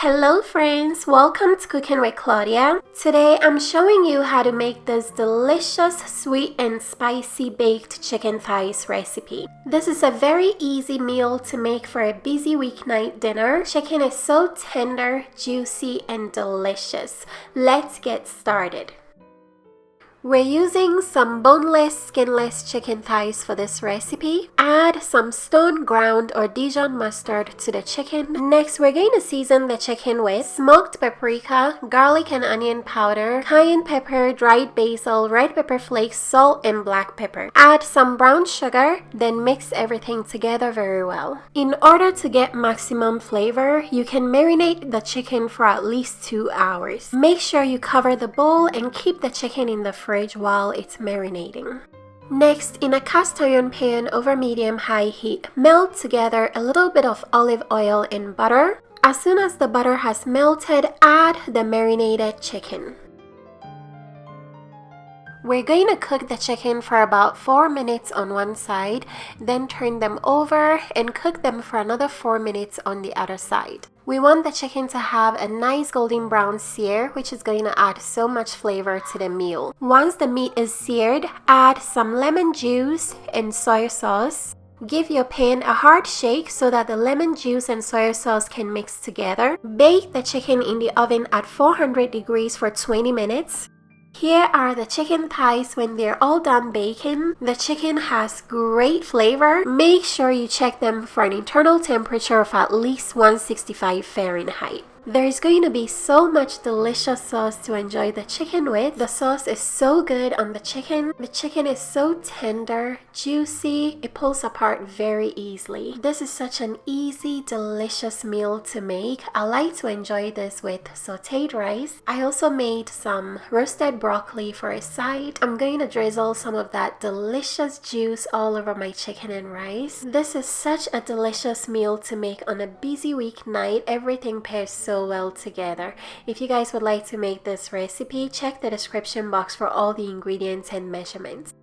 Hello friends, welcome to Cooking with Claudia. Today I'm showing you how to make this delicious sweet and spicy baked chicken thighs recipe. This is a very easy meal to make for a busy weeknight dinner. Chicken is so tender, juicy and delicious. Let's get started. We're using some boneless, skinless chicken thighs for this recipe. Add some stone ground or Dijon mustard to the chicken. Next, we're going to season the chicken with smoked paprika, garlic and onion powder, cayenne pepper, dried basil, red pepper flakes, salt, and black pepper. Add some brown sugar, then mix everything together very well. In order to get maximum flavor, you can marinate the chicken for at least 2 hours. Make sure you cover the bowl and keep the chicken in the fridge while it's marinating. Next, in a cast iron pan over medium-high heat, melt together a little bit of olive oil and butter. As soon as the butter has melted, add the marinated chicken. We're going to cook the chicken for about 4 minutes on one side, then turn them over and cook them for another 4 minutes on the other side. We want the chicken to have a nice golden brown sear, which is going to add so much flavor to the meal. Once the meat is seared, add some lemon juice and soy sauce. Give your pan a hard shake so that the lemon juice and soy sauce can mix together. Bake the chicken in the oven at 400 degrees for 20 minutes. Here are the chicken thighs when they're all done baking. The chicken has great flavor. Make sure you check them for an internal temperature of at least 165 Fahrenheit. There is going to be so much delicious sauce to enjoy the chicken with. The sauce is so good on the chicken. The chicken is so tender, juicy. It pulls apart very easily. This is such an easy, delicious meal to make. I like to enjoy this with sauteed rice. I also made some roasted broccoli for a side. I'm going to drizzle some of that delicious juice all over my chicken and rice. This is such a delicious meal to make on a busy weeknight. Everything pairs so well together. If you guys would like to make this recipe, check the description box for all the ingredients and measurements.